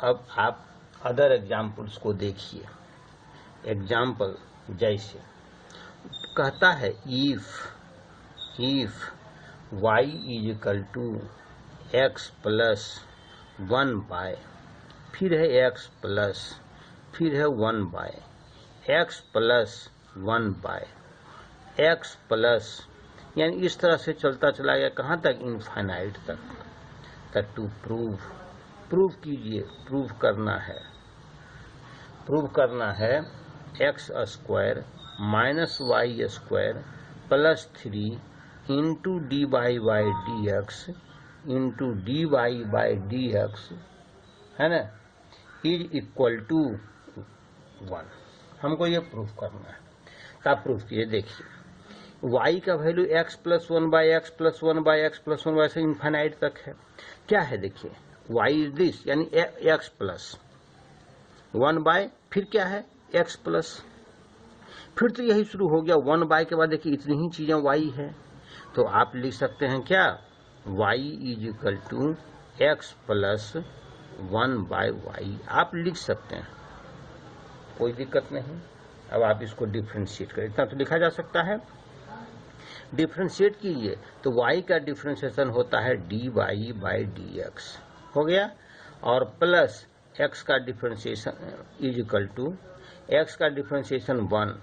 अब आप other examples को देखिए। एग्जाम्पल जैसे कहता है if y is equal to x plus 1 by, फिर है x प्लस, फिर है 1 by, x plus 1 by, x plus, यानी इस तरह से चलता चला गया कहाँ तक, इनफाइनाइट तक टू प्रूव कीजिए। प्रूव करना है x square minus y square plus 3 into d Y by D x into d Y by D x, है ना, इज इक्वल टू 1। हमको ये प्रूफ करना है। तो आप प्रूफ कीजिए। देखिए y का value x plus 1 by x plus 1 by x plus 1 by से इन्फाइनाइट तक है। क्या है देखिए, y इज दिस, यानी x प्लस 1 बाय, फिर क्या है x प्लस, फिर तो यही शुरू हो गया 1 बाय के बाद देखिए इतनी ही चीजें y है। तो आप लिख सकते हैं क्या, y is equal to x plus 1 by y, आप लिख सकते हैं, कोई दिक्कत नहीं। अब आप इसको डिफ्रेंशिएट करें, इतना तो लिखा जा सकता है। डिफ्रेंशिएट कीजिए तो y का डिफ्रेंशिएशन होता है dy बाई dx, हो गया, और प्लस x का differentiation is equal to x का डिफ्रेंशिएशन 1,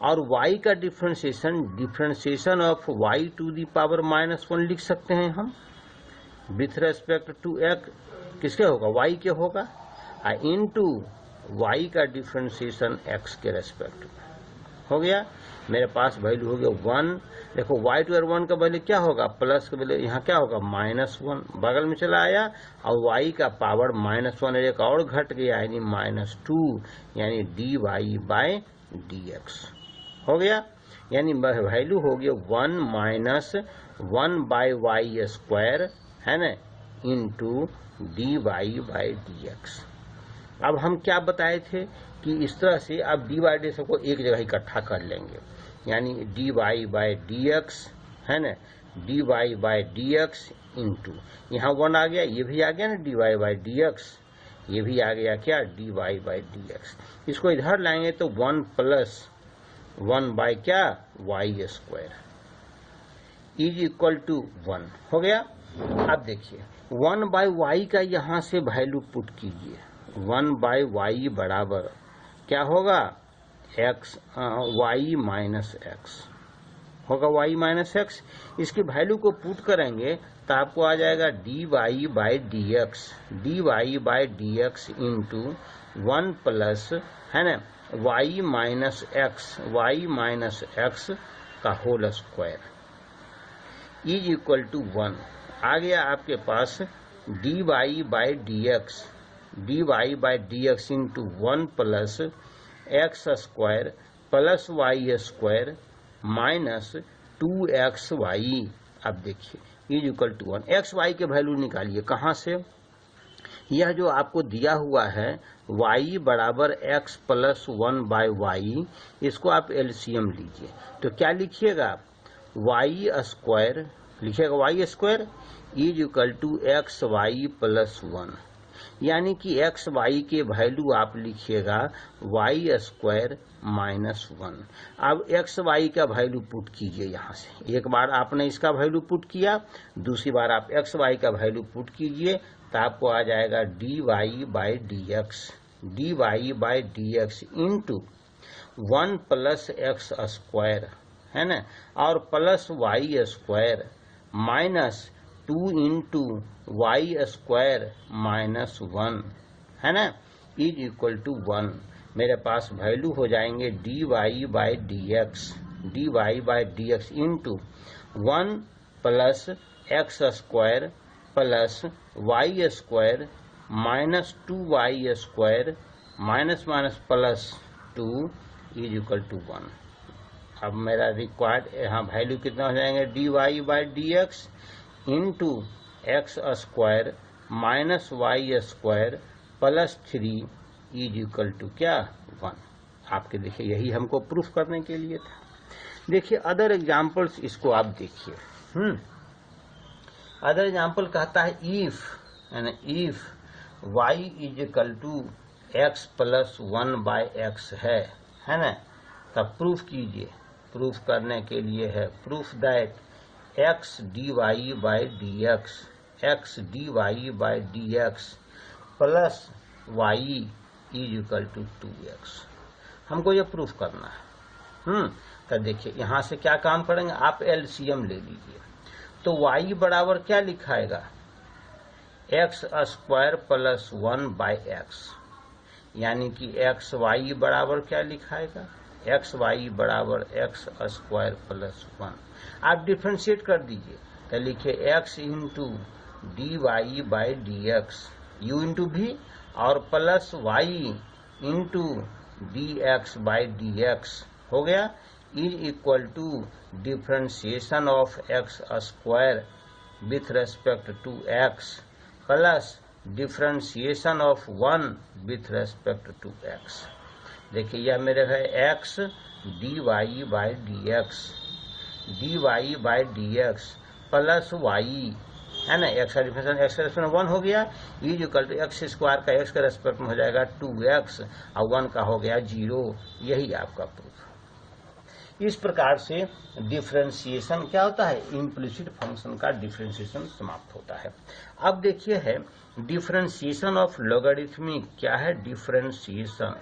और y का differentiation of y to the power -1 लिख सकते हैं हम, विथ रेस्पेक्ट टू x किसके होगा, y के होगा, इनटू y का डिफ्रेंशिएशन x के रेस्पेक्ट में, हो गया। मेरे पास वैल्यू हो गया 1। देखो y टू 1 का वैल्यू क्या होगा, प्लस का वैल्यू यहाँ क्या होगा -1, बगल में चला आया, और y का पावर -1 एक और घट गया, यानी -2, यानी dy बाई dx, हो गया। यानी वैल्यू हो गया 1 माइनस 1 बाई वाई स्क्वायर, है ना, into d Y by D x. अब हम क्या बताए थे कि इस तरह से आप डी वाई डी एक्स को एक जगह इकट्ठा कर लेंगे, यानी d Y by D x, है ना, d Y by D x into, यहाँ 1 आ गया, ये भी आ गया ना d Y by D x, ये भी आ गया क्या, d Y by D x. इसको इधर लाएंगे तो 1 प्लस 1 बाई क्या, y square is equal to 1, हो गया। अब देखिए 1 बाई वाई का यहाँ से वैल्यू पुट कीजिए, 1 बाई वाई बराबर क्या होगा, एक्स वाई माइनस एक्स होगा, वाई माइनस एक्स। इसकी वैल्यू को पुट करेंगे तो आपको आ जाएगा D Y by D x into 1 plus, है ना, वाई माइनस एक्स का whole square is equal to 1। आ गया आपके पास D Y by D x into 1 plus x square plus Y square minus two X Y. अब देखिए is equal to 1। X Y के वैल्यू निकालिए, कहाँ से, यह जो आपको दिया हुआ है y बराबर एक्स प्लस 1 बाय वाई, इसको आप एलसीएम लीजिए तो क्या लिखिएगा, वाई स्क्वायर लिखिएगा, y square is equal to x y plus 1, यानी कि एक्स वाई के वैल्यू आप लिखिएगा वाई स्क्वायर माइनस 1। अब एक्स वाई का वैल्यू पुट कीजिए यहाँ से, एक बार आपने इसका वैल्यू पुट किया, दूसरी बार आप एक्स वाई का वैल्यू पुट कीजिए तो आपको आ जाएगा D Y by D x into 1 plus x square, है ना, और plus Y square minus 2 into y square minus 1, है ना, इज इक्वल टू 1। मेरे पास वैल्यू हो जाएंगे d Y by D x into 1 plus x square plus Y square minus 2 y square minus minus plus 2 is equal to 1। अब मेरा required यहाँ value कितना हो जाएंगे, d Y by D x into x square minus y square plus 3 is equal to क्या, 1। आपके देखिए यही हमको प्रूफ करने के लिए था। देखिए अदर एग्जाम्पल्स, इसको आप देखिए। अदर एग्जाम्पल कहता है if y is equal to x plus 1/x है ना। तब प्रूफ कीजिए। प्रूफ करने के लिए है proof that x dy/dx plus y is equal to 2x। हमको ये प्रूफ करना है। तो देखिए यहाँ से क्या काम करेंगे, आप एलसीएम ले लीजिए। तो y बराबर क्या लिखाएगा, x² प्लस 1/x, यानी कि xy बराबर क्या लिखाएगा, xy बराबर x² प्लस 1। आप डिफ्रेंशिएट कर दीजिए तो लिखिए x into dy/dx u into भी और प्लस y इंटू dx/dx हो गया, is equal to differentiation of x² with respect to x plus differentiation of 1 with respect to x। देखिए यह मेरे है x dy/dx प्लस y है ना, x का डिफरेंशिएशन 1 हो गया, इज इक्वल टू x² का x के रेस्पेक्ट में हो जाएगा 2x और 1 का हो गया 0। यही आपका प्रूफ। इस प्रकार से डिफरेंशिएशन क्या होता है, इम्प्लिसिट फंक्शन का डिफरेंशिएशन समाप्त होता है। अब देखिए है डिफरेंशिएशन ऑफ लॉगरिथमिक क्या है, differentiation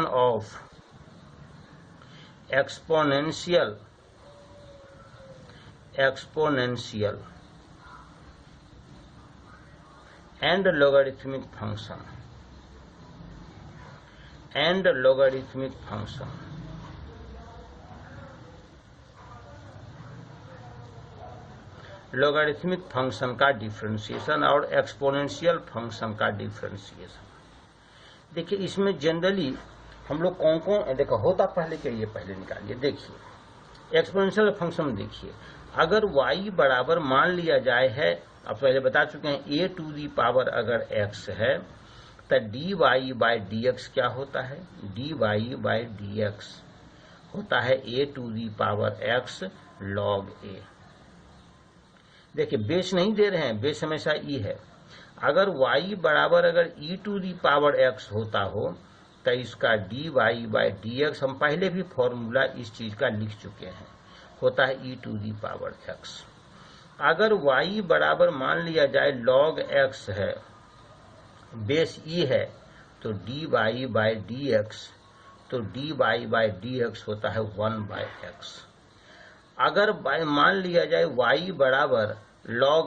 of exponential and logarithmic function logarithmic function का डिफरेंशिएशन और एक्सपोनेंशियल फंक्शन का डिफरेंशिएशन। देखिए इसमें जनरली हम लोग कौन कौन देखो होता पहले के लिए पहले निकालिए। देखिए एक्सपोनेंशियल फंक्शन देखिए, अगर y बराबर मान लिया जाए है, अब पहले बता चुके हैं a टू दी पावर अगर x है तो dy/dx क्या होता है, dy/dx होता है a to the power x log a। देखिए बेस नहीं दे रहे हैं, बेस हमेशा e है। अगर y बराबर अगर e to the power x होता हो तो इसका dy/dx हम पहले भी फॉर्मूला इस चीज का लिख चुके हैं, होता है e to the power x। अगर y बराबर मान लिया जाए log x है, बेस e है, तो dy/dx होता है 1/x। अगर मान लिया जाए y बराबर log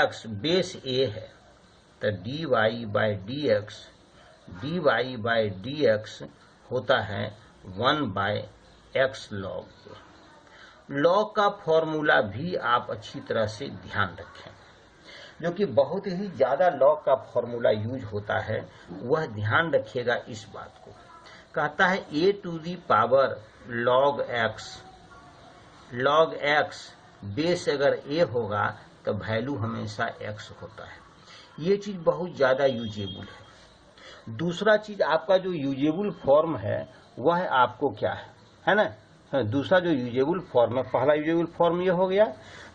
x बेस a है, तो dy/dx होता है 1/x log a। लॉग का फॉर्मूला भी आप अच्छी तरह से ध्यान रखें, जो कि बहुत ही ज्यादा लॉग का फॉर्मूला यूज होता है, वह ध्यान रखिएगा इस बात को। कहता है a to the power log x base अगर a होगा तो वैल्यू हमेशा x होता है। ये चीज बहुत ज्यादा यूजेबल है। दूसरा चीज आपका जो यूजेबल फॉर्म है वह आपको क्या है ना, दूसरा जो यूजेबल फॉर्म है, पहला यूजेबल फॉर्म ये हो गया,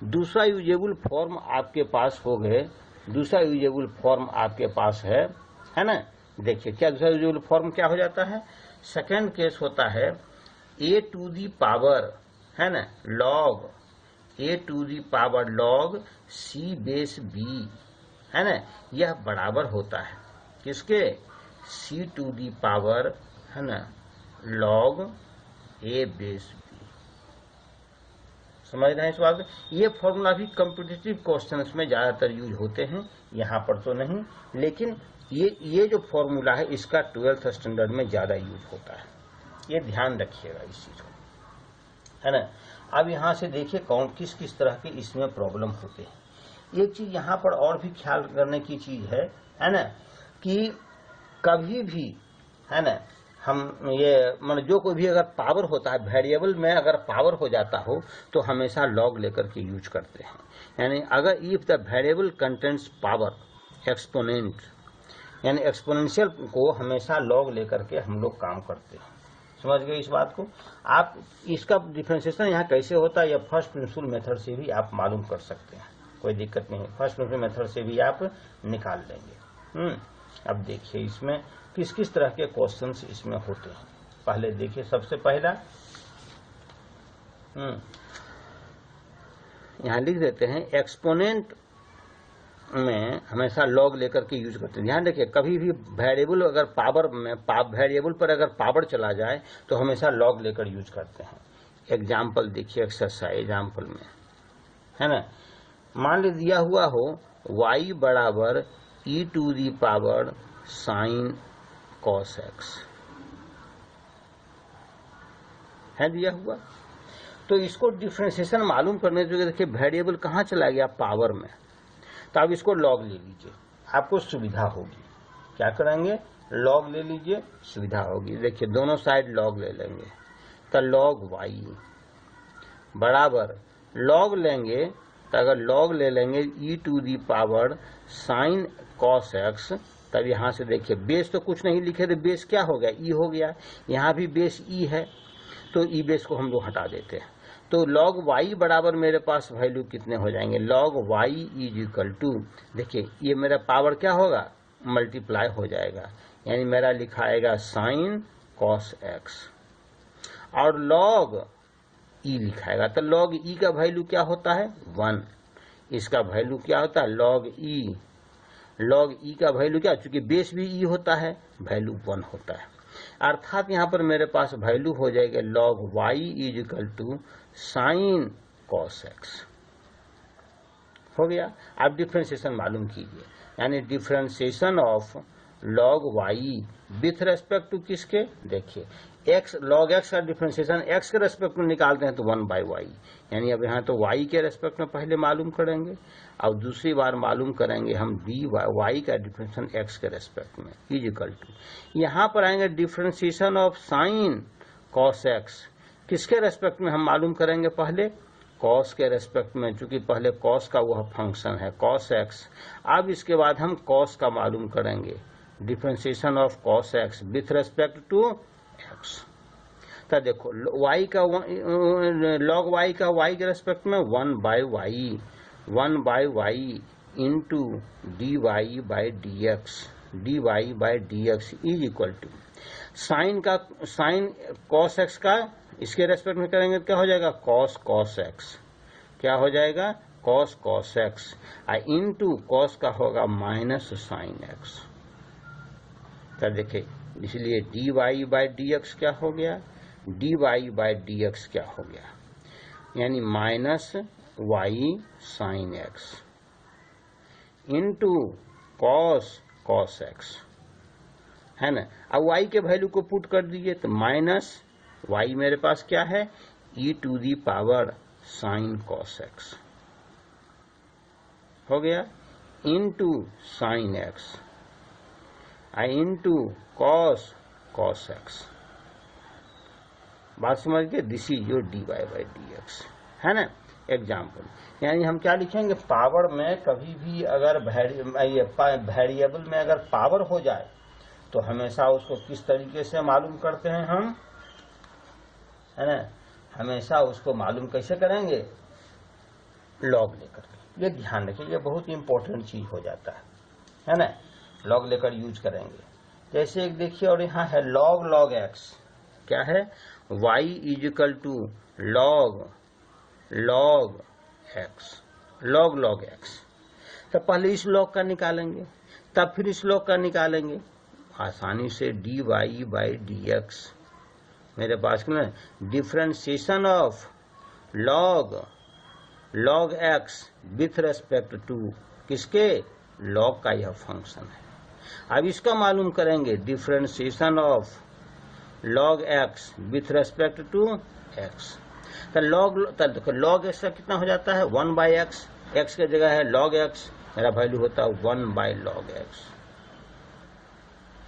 दूसरा यूजेबल फॉर्म आपके पास हो गए, दूसरा यूजेबल फॉर्म आपके पास है ना। देखिए क्या दूसरा यूजेबल फॉर्म क्या हो जाता है, सेकंड केस होता है a टू दी पावर है ना log a to the power log c base b है ना, यह बराबर होता है किसके, c टू दी पावर है ना log a बेस b। समझ रहे हैं इस बात को। ये फॉर्मूला भी कॉम्पिटिटिव क्वेश्चंस में ज्यादातर यूज होते हैं, यहाँ पर तो नहीं, लेकिन ये जो फॉर्मूला है इसका 12th स्टैंडर्ड में ज्यादा यूज होता है, ये ध्यान रखिएगा इस चीज को, है ना। अब यहाँ से देखिए कौन किस किस तरह के इसमें प्रॉब्लम होते हैं। एक चीज यहाँ पर और भी ख्याल करने की चीज है ना, कि कभी भी है ना हम ये मान जो कोई भी अगर पावर होता है वेरिएबल में, अगर पावर हो जाता हो तो हमेशा लॉग लेकर के यूज करते हैं। यानी अगर if the variable contents power exponent, यानी एक्सपोनेंशियल को हमेशा लॉग लेकर के हम लोग काम करते हैं। समझ गए इस बात को। आप इसका डिफरेंशिएशन यहाँ कैसे होता है, या फर्स्ट प्रिंसिपल मेथड से भी आप मालूम कर सकते हैं, कोई दिक्कत नहीं है, फर्स्ट प्रिंसिपल मेथड से भी आप निकाल लेंगे। अब देखिए इसमें किस किस तरह के क्वेश्चंस इसमें होते हैं। पहले देखिए सबसे पहला यहाँ लिख देते हैं, एक्सपोनेंट में हमेशा लॉग लेकर के यूज करते हैं। ध्यान रखिए कभी भी वेरिएबल अगर पावर में वेरिएबल पर अगर पावर चला जाए तो हमेशा लॉग लेकर यूज करते हैं। एग्जाम्पल देखिए एक्सरसाइज एग्जाम्पल में है ना, मान ली दिया हुआ हो y बराबर e to the power sine cos x है दिया हुआ, तो इसको डिफरेंशिएशन मालूम करने के लिए देखिए वेरिएबल कहाँ चला गया, पावर में, तो आप इसको लॉग ले लीजिए, आपको सुविधा होगी। क्या करेंगे, लॉग ले लीजिए, सुविधा होगी। देखिए दोनों साइड लॉग ले लेंगे, तो लॉग y बराबर लॉग लेंगे, तो अगर लॉग ले लेंगे e to the power sine cos x, तब यहाँ से देखिए बेस तो कुछ नहीं लिखे थे, बेस क्या हो गया, e हो गया, यहाँ भी बेस e है, तो e बेस को हम लोग हटा देते हैं। तो log y बराबर मेरे पास वैल्यू कितने हो जाएंगे, log y is equal to, देखिए ये मेरा पावर क्या होगा, मल्टीप्लाई हो जाएगा, यानी मेरा लिखा आएगा साइन कॉस एक्स, और log e लिखाएगा, तो log e का वैल्यू क्या होता है 1, इसका वैल्यू क्या होता है log e का वैल्यू क्या, चूंकि बेस भी e होता है, वैल्यू 1 होता है, अर्थात यहाँ पर मेरे पास वैल्यू हो जाएगा log y is equal to sine cos x. हो गया। आप डिफरेंशिएशन मालूम कीजिए, यानी differentiation of log y with respect to किसके, देखिए x log x का डिफरेंशिएशन x के रेस्पेक्ट में निकालते हैं तो 1/y, यानी अब यहाँ तो y के रेस्पेक्ट में पहले मालूम करेंगे और दूसरी बार मालूम करेंगे हम y का डिफरेंशिएशन x के रेस्पेक्ट में इज इक्वल टू, यहाँ पर आएंगे differentiation of sine cos x, किसके रेस्पेक्ट में हम मालूम करेंगे, पहले कॉस के रेस्पेक्ट में, चूंकि पहले कॉस का वह फंक्शन है कॉस एक्स, अब इसके बाद हम कॉस का मालूम करेंगे, differentiation of cos x with respect to x. तो देखो y का log y का y के रेस्पेक्ट में 1/y into dy by D x is equal to sine cos x का इसके रेस्पेक्ट में करेंगे तो क्या हो जाएगा, कॉस एक्स, क्या हो जाएगा कॉस एक्स, इंटू कॉस का होगा माइनस साइन एक्स। तो देखिए इसलिए dy बाई डी एक्स क्या हो गया, dy बाई डी एक्स क्या हो गया, यानी minus y sign x into cos x, है ना। अब y के वैल्यू को पुट कर दीजिए तो माइनस y मेरे पास क्या है, e to the power sine cos x हो गया, into sine x into cos x. बात समझ गए, this is your dy by D x, है ना। एग्जाम्पल, यानी हम क्या लिखेंगे, पावर में कभी भी अगर वेरिएबल में अगर पावर हो जाए तो हमेशा उसको किस तरीके से मालूम करते हैं हम, है ना, हमेशा उसको मालूम कैसे करेंगे, लॉग लेकर के। ये ध्यान रखिए, ये बहुत इंपॉर्टेंट चीज हो जाता है ना, लॉग लेकर यूज करेंगे। जैसे एक देखिए, और यहाँ है log x, क्या है, y is equal to log x, तो पहले इस लॉग का निकालेंगे, तब फिर इस लॉग का निकालेंगे, आसानी से dy बाई डी एक्स मेरे पास में differentiation of log x with respect to किसके, log का यह फंक्शन है। अब इसका मालूम करेंगे, differentiation of log x with respect to x, तो log x का कितना हो जाता है 1/x, x की जगह है log x, मेरा वैल्यू होता है 1/log x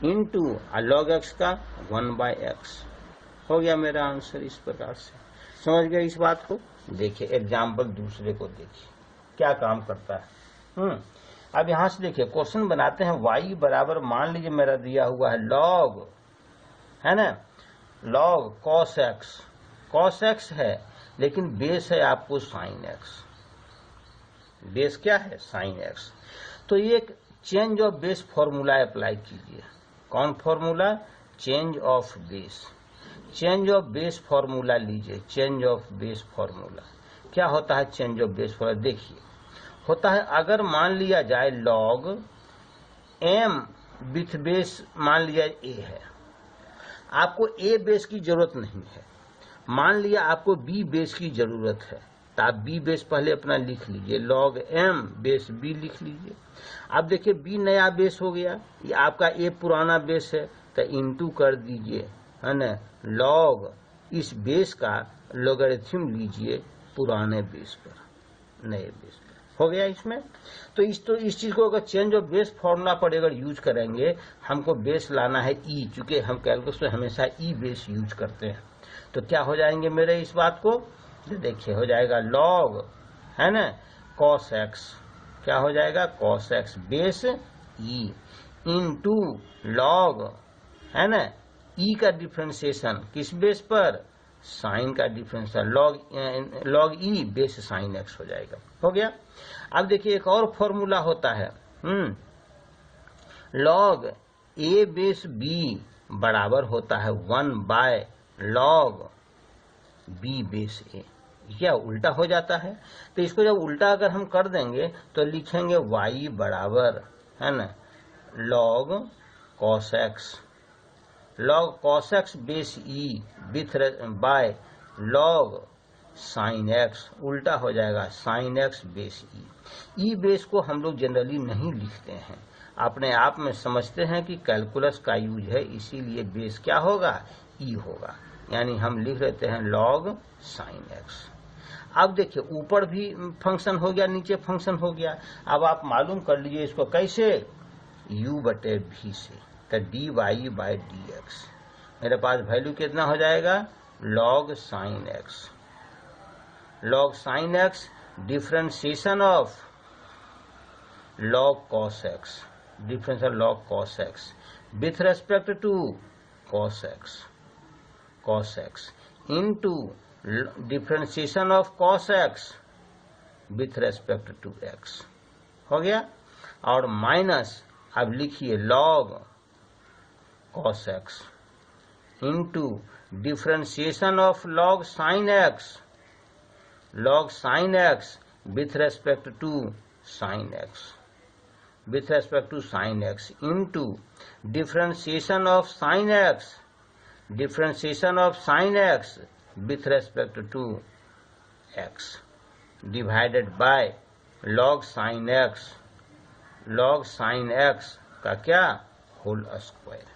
into log x का 1/x, हो गया मेरा आंसर। इस प्रकार से समझ गए इस बात को। देखिए एग्जाम्पल दूसरे को देखिए क्या काम करता है। अब यहां से देखिए क्वेश्चन बनाते हैं, y बराबर मान लीजिए मेरा दिया हुआ है log, है ना, log cos x है, लेकिन बेस है आपको sin x, बेस क्या है sin x। तो ये एक change of base formula apply कीजिए। कौन formula? Change of base. Change of base formula लीजिए। चेंज ऑफ बेस फॉर्मूला क्या होता है? चेंज ऑफ बेस फॉर्मूला देखिए होता है, अगर मान लिया जाए log m विथ बेस मान लिया a है, आपको a बेस की जरूरत नहीं है, मान लिया आपको b बेस की जरूरत है, तो आप b बेस पहले अपना लिख लीजिए, log m बेस b लिख लीजिए। अब देखिए b नया बेस हो गया, ये आपका a पुराना बेस है, तो इंटू कर दीजिए, है ना, log इस बेस का लोगरिथम लीजिए पुराने बेस पर, नए बेस पर। हो गया इसमें। तो इस चीज को अगर चेंज ऑफ बेस फॉर्मूला पर अगर यूज करेंगे, हमको बेस लाना है ई, चूंकि हम कैलकुलस में हमेशा ई बेस यूज करते हैं, तो क्या हो जाएंगे मेरे इस बात को, देखिए हो जाएगा log, है ना, cos x, क्या हो जाएगा cos x base E into log, है ना, ई का डिफ्रेंसिएशन किस बेस पर, साइन का differential, log e base sine x हो जाएगा। हो गया। अब देखिए एक और फॉर्मूला होता है, log a बेस b बराबर होता है 1/log b बेस a, यह उल्टा हो जाता है। तो इसको जब उल्टा अगर हम कर देंगे तो लिखेंगे y बराबर, है ना, log cos x base e with by log sin x, उल्टा हो जाएगा sin x base e base को हम लोग जनरली नहीं लिखते हैं, अपने आप में समझते हैं कि कैलकुलस का यूज है, इसीलिए बेस क्या होगा, e होगा, यानी हम लिख लेते हैं log sin x। अब देखिए ऊपर भी फंक्शन हो गया, नीचे फंक्शन हो गया। अब आप मालूम कर लीजिए इसको कैसे, u/v से, तो dy/dx, मेरे पास वैल्यू कितना हो जाएगा, log sin x differentiation of log cos x, differential log cos x with respect to cos x into differentiation of cos x with respect to x। हो गया। और माइनस अब लिखिए log cos x into differentiation of log sin x with respect to sin x into differentiation of sin x with respect to x divided by log sin x का क्या, whole square.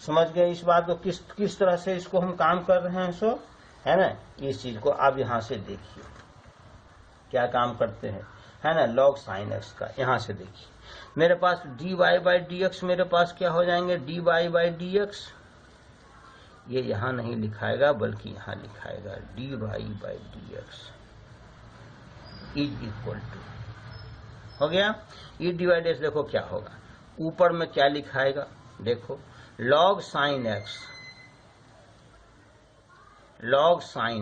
समझ गए इस बात को, किस तरह से इसको हम काम कर रहे हैं, सो है ना, इस चीज को आप यहां से देखिए क्या काम करते हैं, है ना, log sin x का। यहां से देखिए मेरे पास dy/dx, मेरे पास क्या हो जाएंगे, dy/dx, ये यहां नहीं लिखाएगा बल्कि यहां लिखाएगा dy/dx इज इक्वल टू, हो गया। ये डिवाइडेड, देखो क्या होगा, ऊपर में क्या लिखाएगा, देखो log sin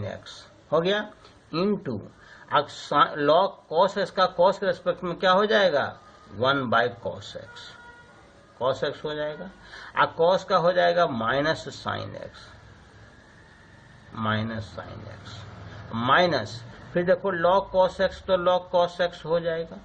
x हो गया इंटू log cos x का cos के रेस्पेक्ट में क्या हो जाएगा, 1/cos x हो जाएगा, और cos का हो जाएगा माइनस sin x माइनस, फिर देखो log cos x तो log cos x हो जाएगा,